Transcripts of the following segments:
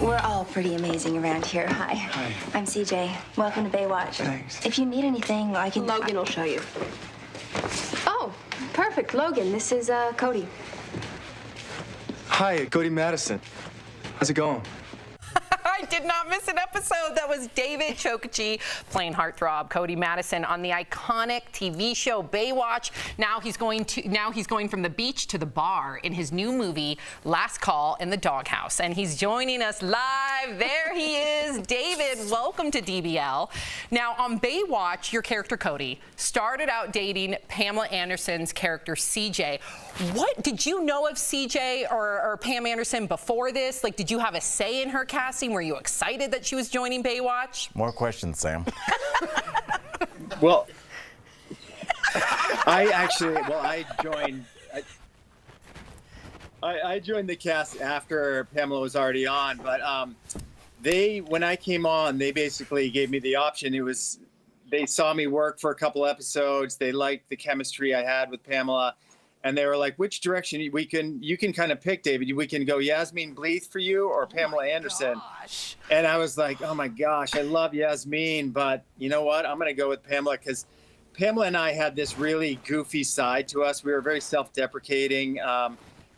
We're all pretty amazing around here. Hi. Hi. I'm CJ. Welcome to Baywatch. Thanks. If you need anything, I can... Logan will show you. Oh, perfect. Logan, this is Cody. Hi, Cody Madison. How's it going? I did not miss an episode. That was David Chokachi playing Heartthrob Cody Madison on the iconic TV show Baywatch. Now he's going from the beach to the bar in his new movie Last Call in the Doghouse, and he's joining us live. There he is. David, welcome to DBL. Now on Baywatch, your character Cody started out dating Pamela Anderson's character CJ. What did you know of CJ or Pam Anderson before this? Like, did you have a say in her casting? Were you excited that she was joining Baywatch? More questions, Sam. Well, I joined the cast after Pamela was already on, but when I came on, they basically gave me the option. They saw me work for a couple episodes. They liked the chemistry I had with Pamela. And they were like, which direction you can kind of pick, David. We can go Yasmine Bleeth for you or Pamela Anderson. Gosh. And I was like, oh my gosh, I love Yasmine, but you know what? I'm going to go with Pamela because Pamela and I had this really goofy side to us. We were very self-deprecating.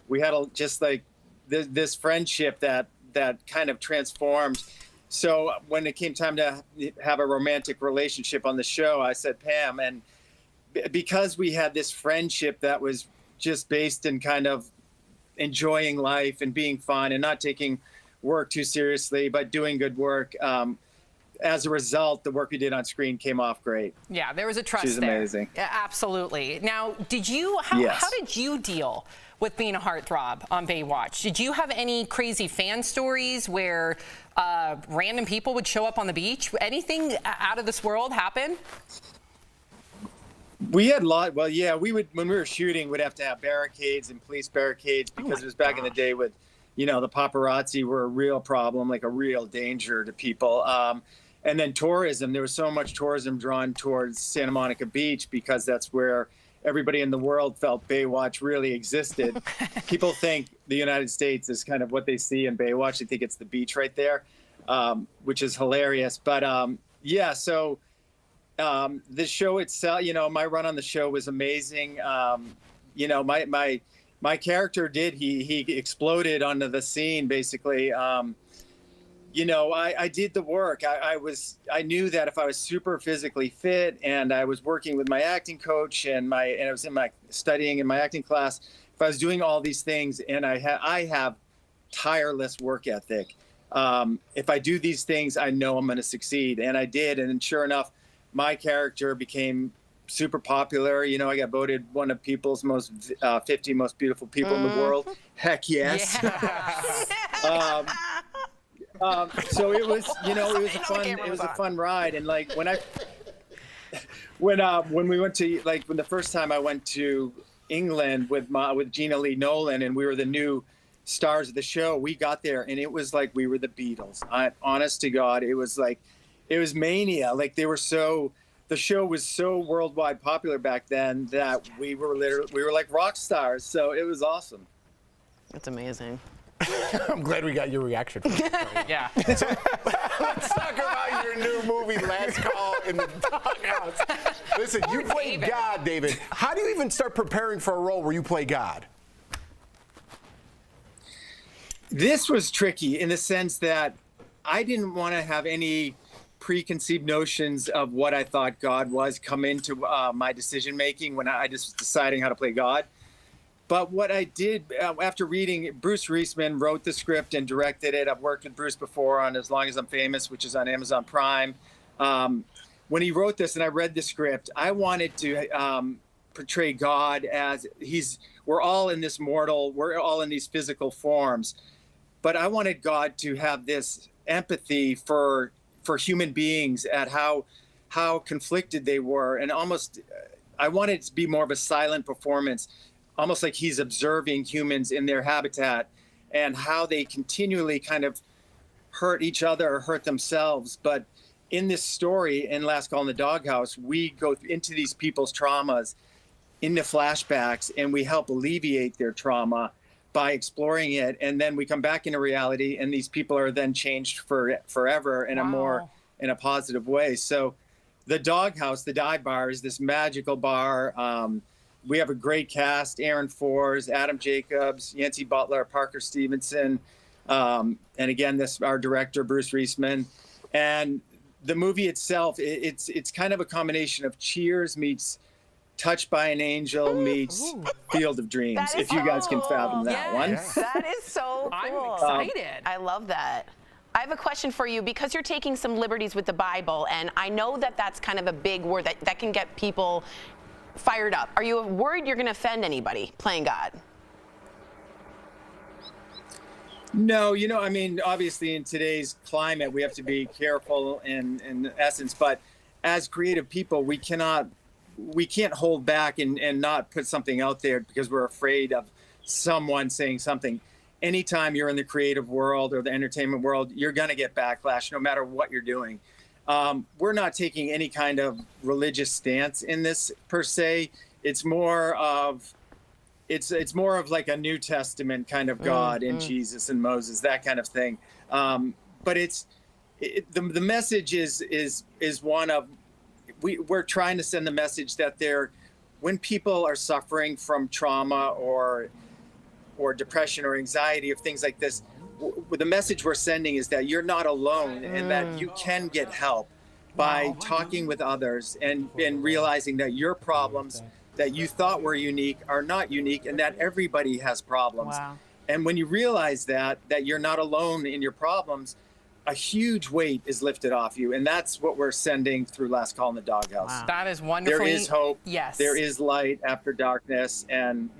We had just like this friendship that kind of transformed. So when it came time to have a romantic relationship on the show, I said, Pam, and because we had this friendship that was just based in kind of enjoying life and being fun and not taking work too seriously, but doing good work. As a result, the work we did on screen came off great. Yeah, there was a trust She's there. amazing. Yeah, absolutely. Now, how did you deal with being a heartthrob on Baywatch? Did you have any crazy fan stories where random people would show up on the beach? Anything out of this world happen? We had well, yeah, when we were shooting, we'd have to have barricades and police barricades because it was back in the day with, the paparazzi were a real problem, like a real danger to people. And then tourism, there was so much tourism drawn towards Santa Monica Beach because that's where everybody in the world felt Baywatch really existed. People think the United States is kind of what they see in Baywatch. They think it's the beach right there, which is hilarious. But yeah, so the show itself, my run on the show was amazing. My character he exploded onto the scene basically. I did the work. I knew that if I was super physically fit and I was working with my acting coach and I was studying in my acting class, if I was doing all these things and I have tireless work ethic. If I do these things, I know I'm going to succeed. And I did. And sure enough, my character became super popular. I got voted one of people's 50 most beautiful people in the world. Heck yes. Yeah. So it was, it was a fun ride. And like when we went to when the first time I went to England with Gina Lee Nolan and we were the new stars of the show, we got there and it was like we were the Beatles. Honest to God, it was mania. Like the show was so worldwide popular back then that we were like rock stars. So it was awesome. That's amazing. I'm glad we got your reaction. Yeah. Let's talk about your new movie, Last Call in the Doghouse. Listen, you play God, David. How do you even start preparing for a role where you play God? This was tricky in the sense that I didn't want to have any preconceived notions of what I thought God was come into my decision making when I just was deciding how to play God. But what I did after reading, Bruce Reisman wrote the script and directed it. I've worked with Bruce before on As Long as I'm Famous, which is on Amazon Prime. When he wrote this and I read the script, I wanted to portray God as we're all in this mortal, we're all in these physical forms. But I wanted God to have this empathy for human beings at how conflicted they were. And almost, I wanted it to be more of a silent performance, almost like he's observing humans in their habitat and how they continually kind of hurt each other or hurt themselves. But in this story, in Last Call in the Doghouse, we go into these people's traumas, into flashbacks, and we help alleviate their trauma. by exploring it, and then we come back into reality, and these people are then changed forever in a positive way. So the Doghouse, the dive bar, is this magical bar. We have a great cast: Aaron Forbes, Adam Jacobs, Yancey Butler, Parker Stevenson, and again, our director, Bruce Reisman. And the movie itself, it's kind of a combination of Cheers meets Touched by an Angel meets Field of Dreams, if you guys can fathom that one. That is so cool. I'm excited. I love that. I have a question for you, because you're taking some liberties with the Bible, and I know that that's kind of a big word that can get people fired up. Are you worried you're going to offend anybody playing God? No, I mean, obviously in today's climate, we have to be careful in essence, but as creative people, we can't hold back and not put something out there because we're afraid of someone saying something. Anytime you're in the creative world or the entertainment world, you're going to get backlash no matter what you're doing. We're not taking any kind of religious stance in this per se. It's more of like a New Testament kind of God and Jesus and Moses, that kind of thing. But the message is one of, we're trying to send the message that when people are suffering from trauma or depression or anxiety or things like this, the message we're sending is that you're not alone and that you can get help by talking with others and realizing that your problems that you thought were unique are not unique, and that everybody has problems. And when you realize that you're not alone in your problems, a huge weight is lifted off you, and that's what we're sending through Last Call in the Doghouse. That is wonderful. There is hope. Yes. There is light after darkness, and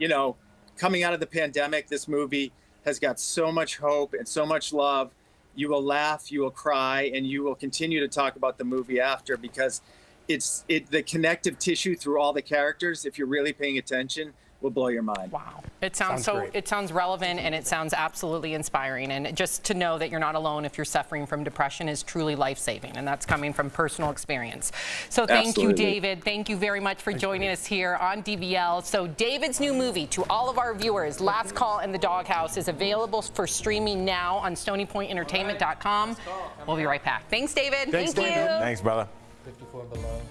coming out of the pandemic, this movie has got so much hope and so much love. You will laugh, you will cry, and you will continue to talk about the movie after, because the connective tissue through all the characters, if you're really paying attention, will blow your mind. Wow. It sounds relevant, and it sounds absolutely inspiring. And just to know that you're not alone if you're suffering from depression is truly life-saving, and that's coming from personal experience. So thank you, David. Thank you very much for joining us here on DVL. So David's new movie, to all of our viewers, Last Call in the Doghouse, is available for streaming now on StonyPointEntertainment.com. We'll be right back. Thanks, David. Thank you. Thanks, brother. 54 below.